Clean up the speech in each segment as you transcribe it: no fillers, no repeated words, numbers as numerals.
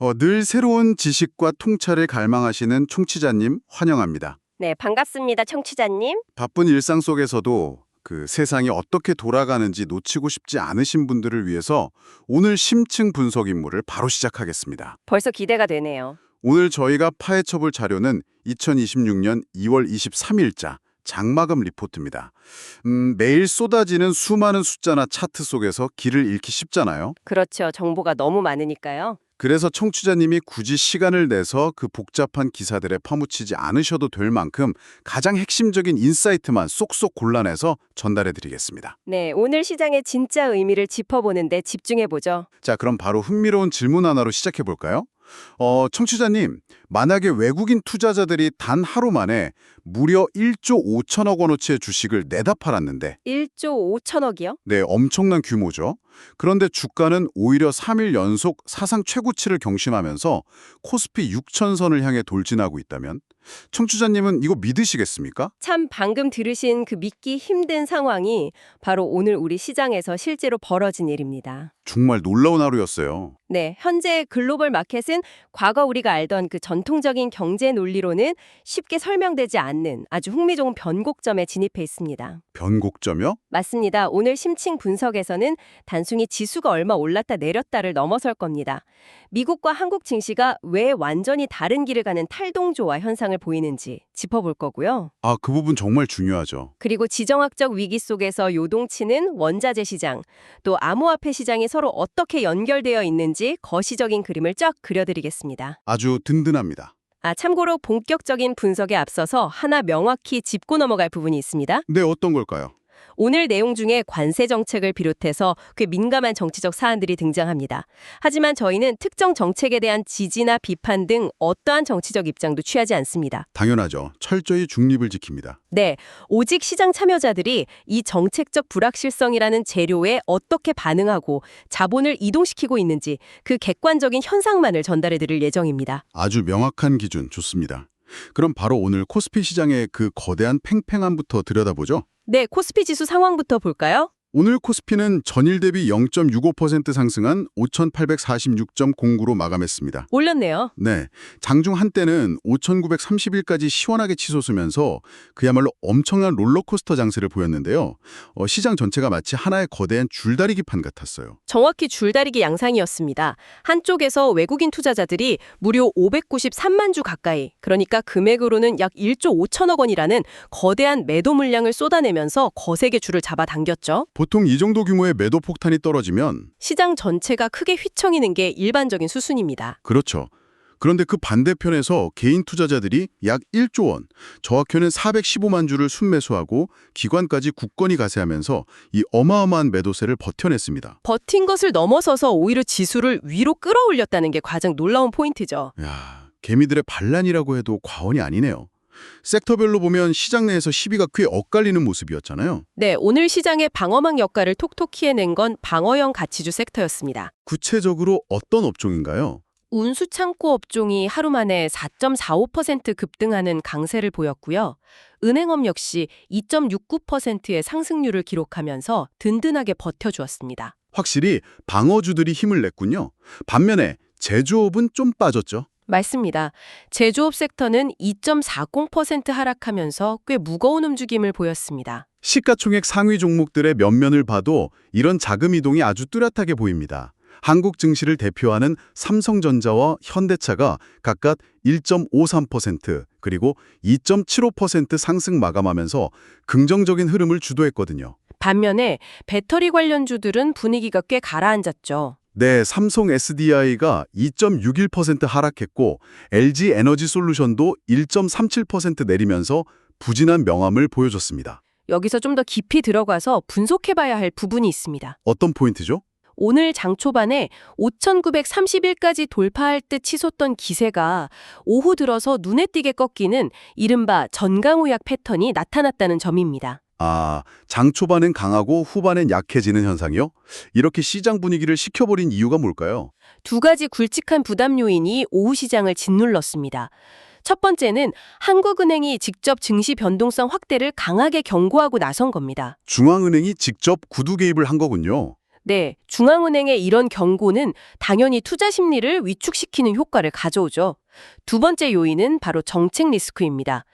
늘 새로운 지식과 통찰을 갈망하시는 청취자님 환영합니다. 네, 반갑습니다, 청취자님. 바쁜 일상 속에서도 그 세상이 어떻게 돌아가는지 놓치고 싶지 않으신 분들을 위해서 오늘 심층 분석 임무를 바로 시작하겠습니다. 벌써 기대가 되네요. 오늘 저희가 파헤쳐볼 자료는 2026년 2월 23일자 장마감 리포트입니다. 매일 쏟아지는 수많은 숫자나 차트 속에서 길을 잃기 쉽잖아요. 그렇죠. 정보가 너무 많으니까요. 그래서 청취자님이 굳이 시간을 내서 그 복잡한 기사들에 파묻히지 않으셔도 될 만큼 가장 핵심적인 인사이트만 쏙쏙 골라내서 전달해 드리겠습니다. 네, 오늘 시장의 진짜 의미를 짚어보는데 집중해보죠. 자, 그럼 바로 흥미로운 질문 하나로 시작해 볼까요? 청취자님, 만약에 외국인 투자자들이 단 하루 만에 무려 1조 5천억 원어치의 주식을 내다 팔았는데 1조 5천억이요? 네, 엄청난 규모죠. 그런데 주가는 오히려 3일 연속 사상 최고치를 경신하면서 코스피 6천선을 향해 돌진하고 있다면 청취자님은 이거 믿으시겠습니까? 참 방금 들으신 그 믿기 힘든 상황이 바로 오늘 우리 시장에서 실제로 벌어진 일입니다. 정말 놀라운 하루였어요. 네, 현재 글로벌 마켓은 과거 우리가 알던 그 전통적인 경제 논리로는 쉽게 설명되지 않는 아주 흥미로운 변곡점에 진입해 있습니다. 변곡점이요? 맞습니다. 오늘 심층 분석에서는 단순히 지수가 얼마 올랐다 내렸다를 넘어설 겁니다. 미국과 한국 증시가 왜 완전히 다른 길을 가는 탈동조화 현상을 보이는지 짚어볼 거고요. 아, 그 부분 정말 중요하죠. 그리고 지정학적 위기 속에서 요동치는 원자재 시장, 또 암호화폐 시장이 서로 어떻게 연결되어 있는지 거시적인 그림을 쫙 그려드리겠습니다. 아주 든든합니다. 참고로 본격적인 분석에 앞서서 하나 명확히 짚고 넘어갈 부분이 있습니다. 네, 어떤 걸까요? 오늘 내용 중에 관세 정책을 비롯해서 꽤 민감한 정치적 사안들이 등장합니다. 하지만 저희는 특정 정책에 대한 지지나 비판 등 어떠한 정치적 입장도 취하지 않습니다. 당연하죠. 철저히 중립을 지킵니다. 네, 오직 시장 참여자들이 이 정책적 불확실성이라는 재료에 어떻게 반응하고 자본을 이동시키고 있는지 그 객관적인 현상만을 전달해 드릴 예정입니다. 아주 명확한 기준 좋습니다. 그럼 바로 오늘 코스피 시장의 그 거대한 팽팽함부터 들여다보죠. 네, 코스피 지수 상황부터 볼까요? 오늘 코스피는 전일 대비 0.65% 상승한 5,846.09로 마감했습니다. 올렸네요. 네, 장중 한때는 5,930일까지 시원하게 치솟으면서 그야말로 엄청난 롤러코스터 장세를 보였는데요. 시장 전체가 마치 하나의 거대한 줄다리기판 같았어요. 정확히 줄다리기 양상이었습니다. 한쪽에서 외국인 투자자들이 무려 593만 주 가까이, 그러니까 금액으로는 약 1조 5천억 원이라는 거대한 매도 물량을 쏟아내면서 거세게 줄을 잡아당겼죠. 보통 이 정도 규모의 매도 폭탄이 떨어지면 시장 전체가 크게 휘청이는 게 일반적인 수순입니다. 그렇죠. 그런데 그 반대편에서 개인 투자자들이 약 1조 원, 정확히는 415만 주를 순매수하고 기관까지 굳건히 가세하면서 이 어마어마한 매도세를 버텨냈습니다. 버틴 것을 넘어서서 오히려 지수를 위로 끌어올렸다는 게 가장 놀라운 포인트죠. 야, 개미들의 반란이라고 해도 과언이 아니네요. 섹터별로 보면 시장 내에서 시비가 꽤 엇갈리는 모습이었잖아요. 네, 오늘 시장의 방어막 역할을 톡톡히 해낸 건 방어형 가치주 섹터였습니다. 구체적으로 어떤 업종인가요? 운수창고 업종이 하루 만에 4.45% 급등하는 강세를 보였고요. 은행업 역시 2.69%의 상승률을 기록하면서 든든하게 버텨주었습니다. 확실히 방어주들이 힘을 냈군요. 반면에 제조업은 좀 빠졌죠. 맞습니다. 제조업 섹터는 2.40% 하락하면서 꽤 무거운 움직임을 보였습니다. 시가총액 상위 종목들의 면면을 봐도 이런 자금 이동이 아주 뚜렷하게 보입니다. 한국 증시를 대표하는 삼성전자와 현대차가 각각 1.53% 그리고 2.75% 상승 마감하면서 긍정적인 흐름을 주도했거든요. 반면에 배터리 관련주들은 분위기가 꽤 가라앉았죠. 네, 삼성 SDI가 2.61% 하락했고 LG 에너지 솔루션도 1.37% 내리면서 부진한 명암을 보여줬습니다. 여기서 좀 더 깊이 들어가서 분석해봐야 할 부분이 있습니다. 어떤 포인트죠? 오늘 장 초반에 5,930일까지 돌파할 듯 치솟던 기세가 오후 들어서 눈에 띄게 꺾이는 이른바 전강우약 패턴이 나타났다는 점입니다. 아, 장 초반엔 강하고 후반엔 약해지는 현상이요? 이렇게 시장 분위기를 식혀버린 이유가 뭘까요? 두 가지 굵직한 부담 요인이 오후 시장을 짓눌렀습니다. 첫 번째는 한국은행이 직접 증시 변동성 확대를 강하게 경고하고 나선 겁니다. 중앙은행이 직접 구두 개입을 한 거군요. 네, 중앙은행의 이런 경고는 당연히 투자 심리를 위축시키는 효과를 가져오죠. 두 번째 요인은 바로 정책 리스크입니다.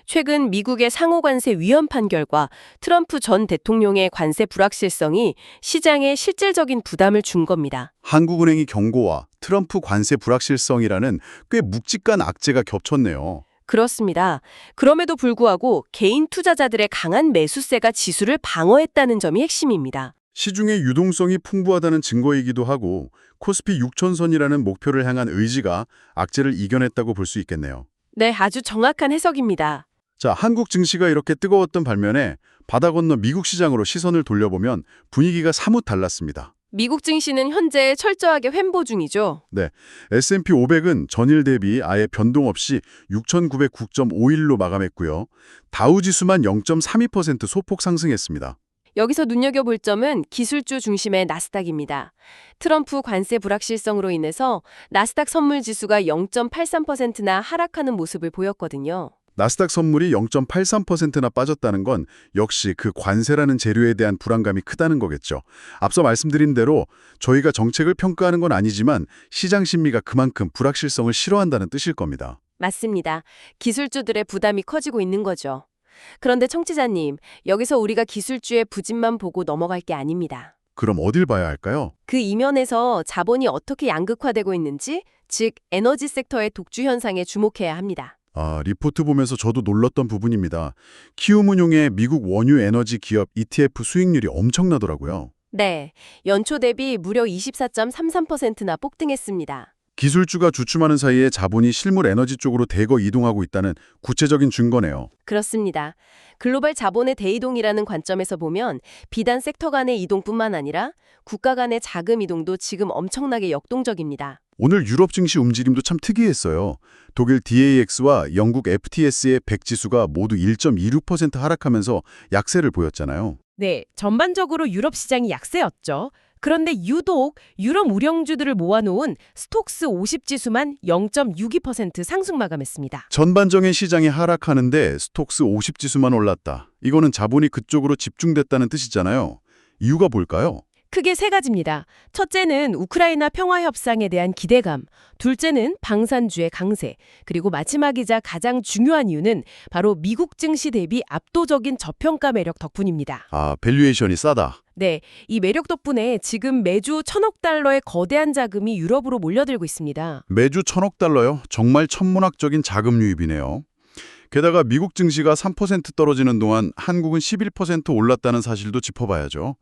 최근 미국의 상호관세 위헌 판결과 트럼프 전 대통령의 관세 불확실성이 시장에 실질적인 부담을 준 겁니다. 한국은행이 경고와 트럼프 관세 불확실성이라는 꽤 묵직한 악재가 겹쳤네요. 그렇습니다. 그럼에도 불구하고 개인 투자자들의 강한 매수세가 지수를 방어했다는 점이 핵심입니다. 시중의 유동성이 풍부하다는 증거이기도 하고 코스피 6,000선이라는 목표를 향한 의지가 악재를 이겨냈다고 볼 수 있겠네요. 네, 아주 정확한 해석입니다. 자, 한국 증시가 이렇게 뜨거웠던 반면에 바다 건너 미국 시장으로 시선을 돌려보면 분위기가 사뭇 달랐습니다. 미국 증시는 현재 철저하게 횡보 중이죠. 네, S&P 500은 전일 대비 아예 변동 없이 6,909.51로 마감했고요. 다우지수만 0.32% 소폭 상승했습니다. 여기서 눈여겨볼 점은 기술주 중심의 나스닥입니다. 트럼프 관세 불확실성으로 인해서 나스닥 선물 지수가 0.83%나 하락하는 모습을 보였거든요. 나스닥 선물이 0.83%나 빠졌다는 건 역시 그 관세라는 재료에 대한 불안감이 크다는 거겠죠. 앞서 말씀드린 대로 저희가 정책을 평가하는 건 아니지만 시장 심리가 그만큼 불확실성을 싫어한다는 뜻일 겁니다. 맞습니다. 기술주들의 부담이 커지고 있는 거죠. 그런데 청취자님, 여기서 우리가 기술주의 부진만 보고 넘어갈 게 아닙니다. 그럼 어딜 봐야 할까요? 그 이면에서 자본이 어떻게 양극화되고 있는지, 즉 에너지 섹터의 독주 현상에 주목해야 합니다. 리포트 보면서 저도 놀랐던 부분입니다. 키움은용의 미국 원유 에너지 기업 ETF 수익률이 엄청나더라고요. 네, 연초 대비 무려 24.33%나 폭등했습니다. 기술주가 주춤하는 사이에 자본이 실물 에너지 쪽으로 대거 이동하고 있다는 구체적인 증거네요. 그렇습니다. 글로벌 자본의 대이동이라는 관점에서 보면 비단 섹터 간의 이동뿐만 아니라 국가 간의 자금 이동도 지금 엄청나게 역동적입니다. 오늘 유럽 증시 움직임도 참 특이했어요. 독일 DAX와 영국 FTS의 100 지수가 모두 1.26% 하락하면서 약세를 보였잖아요. 네, 전반적으로 유럽 시장이 약세였죠. 그런데 유독 유럽 우량주들을 모아놓은 스톡스 50 지수만 0.62% 상승 마감했습니다. 전반적인 시장이 하락하는데 스톡스 50 지수만 올랐다. 이거는 자본이 그쪽으로 집중됐다는 뜻이잖아요. 이유가 뭘까요? 크게 세 가지입니다. 첫째는 우크라이나 평화 협상에 대한 기대감, 둘째는 방산주의 강세, 그리고 마지막이자 가장 중요한 이유는 바로 미국 증시 대비 압도적인 저평가 매력 덕분입니다. 밸류에이션이 싸다. 네, 이 매력 덕분에 지금 매주 1,000억 달러의 거대한 자금이 유럽으로 몰려들고 있습니다. 매주 1,000억 달러요? 정말 천문학적인 자금 유입이네요. 게다가 미국 증시가 3% 떨어지는 동안 한국은 11% 올랐다는 사실도 짚어봐야죠.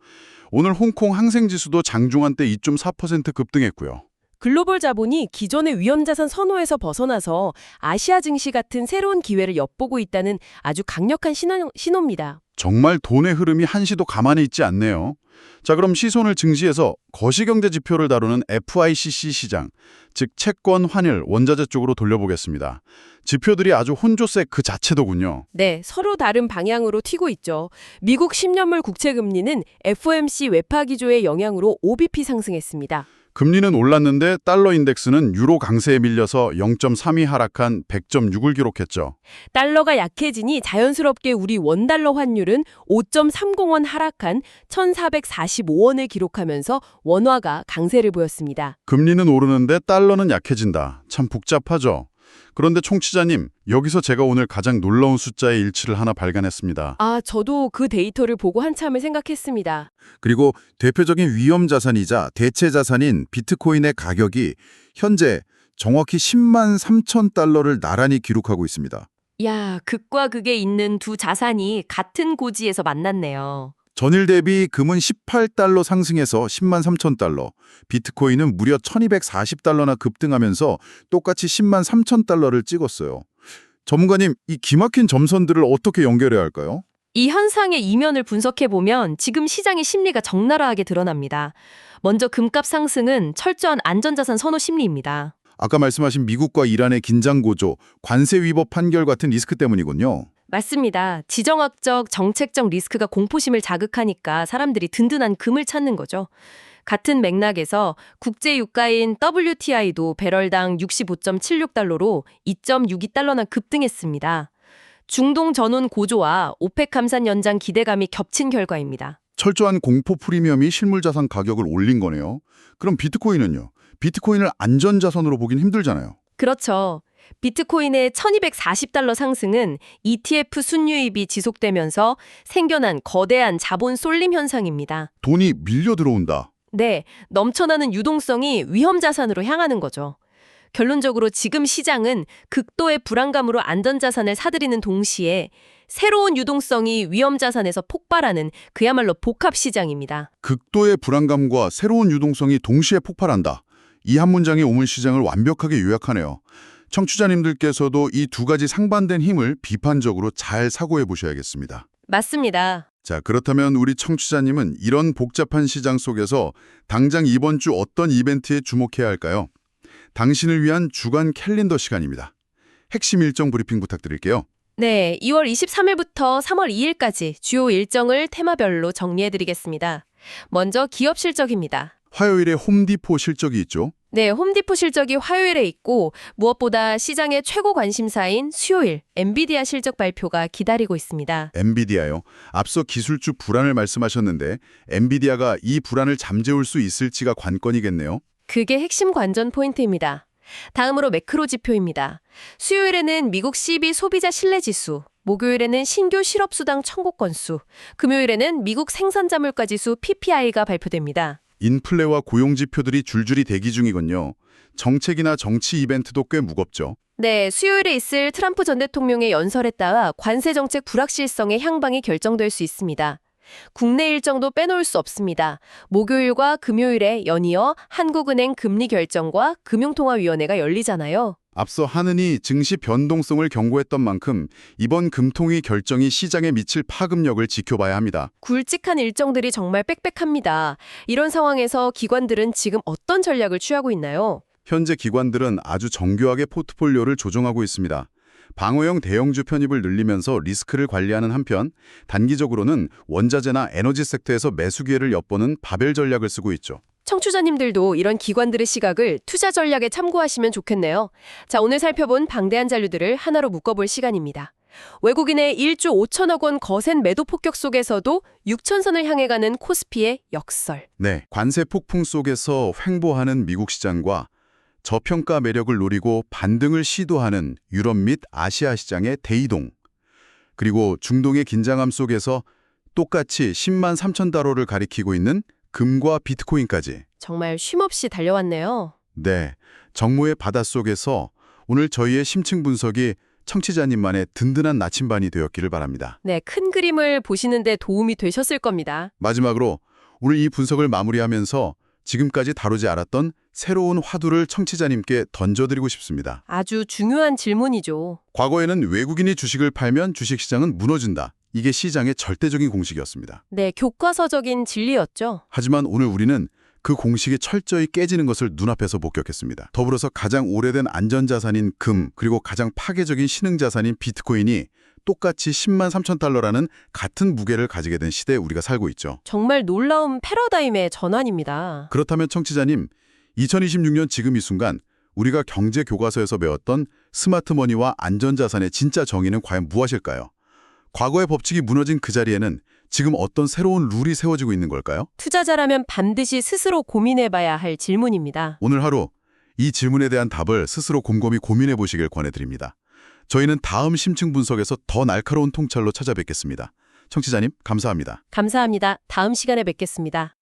오늘 홍콩 항생지수도 장중한 때 2.4% 급등했고요. 글로벌 자본이 기존의 위험자산 선호에서 벗어나서 아시아 증시 같은 새로운 기회를 엿보고 있다는 아주 강력한 신호입니다. 정말 돈의 흐름이 한시도 가만히 있지 않네요. 자, 그럼 시선을 증시에서 거시경제 지표를 다루는 FICC 시장, 즉 채권, 환율, 원자재 쪽으로 돌려보겠습니다. 지표들이 아주 혼조세 그 자체더군요. 네, 서로 다른 방향으로 튀고 있죠. 미국 10년물 국채금리는 FOMC 외파 기조의 영향으로 5bp 상승했습니다. 금리는 올랐는데 달러 인덱스는 유로 강세에 밀려서 0.32 하락한 100.6을 기록했죠. 달러가 약해지니 자연스럽게 우리 원달러 환율은 5.30원 하락한 1,445원을 기록하면서 원화가 강세를 보였습니다. 금리는 오르는데 달러는 약해진다. 참 복잡하죠. 그런데 총치자님, 여기서 제가 오늘 가장 놀라운 숫자의 일치를 하나 발견했습니다. 저도 그 데이터를 보고 한참을 생각했습니다. 그리고 대표적인 위험 자산이자 대체 자산인 비트코인의 가격이 현재 정확히 10만 3천 달러를 나란히 기록하고 있습니다. 야, 극과 극에 있는 두 자산이 같은 고지에서 만났네요. 전일 대비 금은 18달러 상승해서 10만 3천 달러, 비트코인은 무려 1240달러나 급등하면서 똑같이 10만 3천 달러를 찍었어요. 전문가님, 이 기막힌 점선들을 어떻게 연결해야 할까요? 이 현상의 이면을 분석해보면 지금 시장의 심리가 적나라하게 드러납니다. 먼저 금값 상승은 철저한 안전자산 선호 심리입니다. 아까 말씀하신 미국과 이란의 긴장 고조, 관세 위법 판결 같은 리스크 때문이군요. 맞습니다. 지정학적, 정책적 리스크가 공포심을 자극하니까 사람들이 든든한 금을 찾는 거죠. 같은 맥락에서 국제 유가인 WTI도 배럴당 65.76달러로 2.62달러나 급등했습니다. 중동 전원 고조와 오펙 감산 연장 기대감이 겹친 결과입니다. 철저한 공포 프리미엄이 실물 자산 가격을 올린 거네요. 그럼 비트코인은요? 비트코인을 안전자산으로 보긴 힘들잖아요. 그렇죠. 비트코인의 1240달러 상승은 ETF 순유입이 지속되면서 생겨난 거대한 자본 쏠림 현상입니다. 돈이 밀려 들어온다. 네, 넘쳐나는 유동성이 위험 자산으로 향하는 거죠. 결론적으로 지금 시장은 극도의 불안감으로 안전자산을 사들이는 동시에 새로운 유동성이 위험 자산에서 폭발하는 그야말로 복합 시장입니다. 극도의 불안감과 새로운 유동성이 동시에 폭발한다. 이 한 문장이 오물 시장을 완벽하게 요약하네요. 청취자님들께서도 이 두 가지 상반된 힘을 비판적으로 잘 사고해 보셔야겠습니다. 맞습니다. 자, 그렇다면 우리 청취자님은 이런 복잡한 시장 속에서 당장 이번 주 어떤 이벤트에 주목해야 할까요? 당신을 위한 주간 캘린더 시간입니다. 핵심 일정 브리핑 부탁드릴게요. 네, 2월 23일부터 3월 2일까지 주요 일정을 테마별로 정리해드리겠습니다. 먼저 기업 실적입니다. 화요일에 홈디포 실적이 있죠. 네, 홈디포 실적이 화요일에 있고 무엇보다 시장의 최고 관심사인 수요일 엔비디아 실적 발표가 기다리고 있습니다. 엔비디아요. 앞서 기술주 불안을 말씀하셨는데 엔비디아가 이 불안을 잠재울 수 있을지가 관건이겠네요. 그게 핵심 관전 포인트입니다. 다음으로 매크로 지표입니다. 수요일에는 미국 CB 소비자 신뢰지수, 목요일에는 신규 실업수당 청구 건수, 금요일에는 미국 생산자물가 지수 PPI가 발표됩니다. 인플레와 고용 지표들이 줄줄이 대기 중이군요. 정책이나 정치 이벤트도 꽤 무겁죠. 네, 수요일에 있을 트럼프 전 대통령의 연설에 따라 관세 정책 불확실성의 향방이 결정될 수 있습니다. 국내 일정도 빼놓을 수 없습니다. 목요일과 금요일에 연이어 한국은행 금리 결정과 금융통화위원회가 열리잖아요. 앞서 한은이 증시 변동성을 경고했던 만큼 이번 금통위 결정이 시장에 미칠 파급력을 지켜봐야 합니다. 굵직한 일정들이 정말 빽빽합니다. 이런 상황에서 기관들은 지금 어떤 전략을 취하고 있나요? 현재 기관들은 아주 정교하게 포트폴리오를 조정하고 있습니다. 방어형 대형주 편입을 늘리면서 리스크를 관리하는 한편 단기적으로는 원자재나 에너지 섹터에서 매수 기회를 엿보는 바벨 전략을 쓰고 있죠. 청취자님들도 이런 기관들의 시각을 투자 전략에 참고하시면 좋겠네요. 자, 오늘 살펴본 방대한 잔류들을 하나로 묶어볼 시간입니다. 외국인의 1조 5천억 원 거센 매도 폭격 속에서도 6천선을 향해 가는 코스피의 역설. 네, 관세 폭풍 속에서 횡보하는 미국 시장과 저평가 매력을 노리고 반등을 시도하는 유럽 및 아시아 시장의 대이동, 그리고 중동의 긴장함 속에서 똑같이 10만 3천 달러를 가리키고 있는 금과 비트코인까지. 정말 쉼없이 달려왔네요. 네, 정모의 바닷속에서 오늘 저희의 심층 분석이 청취자님만의 든든한 나침반이 되었기를 바랍니다. 네, 큰 그림을 보시는데 도움이 되셨을 겁니다. 마지막으로 오늘 이 분석을 마무리하면서 지금까지 다루지 않았던 새로운 화두를 청취자님께 던져드리고 싶습니다. 아주 중요한 질문이죠. 과거에는 외국인이 주식을 팔면 주식시장은 무너진다. 이게 시장의 절대적인 공식이었습니다. 네, 교과서적인 진리였죠. 하지만 오늘 우리는 그 공식이 철저히 깨지는 것을 눈앞에서 목격했습니다. 더불어서 가장 오래된 안전자산인 금, 그리고 가장 파괴적인 신흥자산인 비트코인이 똑같이 10만 3천 달러라는 같은 무게를 가지게 된 시대에 우리가 살고 있죠. 정말 놀라운 패러다임의 전환입니다. 그렇다면 청취자님, 2026년 지금 이 순간 우리가 경제 교과서에서 배웠던 스마트머니와 안전자산의 진짜 정의는 과연 무엇일까요? 과거의 법칙이 무너진 그 자리에는 지금 어떤 새로운 룰이 세워지고 있는 걸까요? 투자자라면 반드시 스스로 고민해봐야 할 질문입니다. 오늘 하루 이 질문에 대한 답을 스스로 곰곰이 고민해 보시길 권해드립니다. 저희는 다음 심층 분석에서 더 날카로운 통찰로 찾아뵙겠습니다. 청취자님, 감사합니다. 감사합니다. 다음 시간에 뵙겠습니다.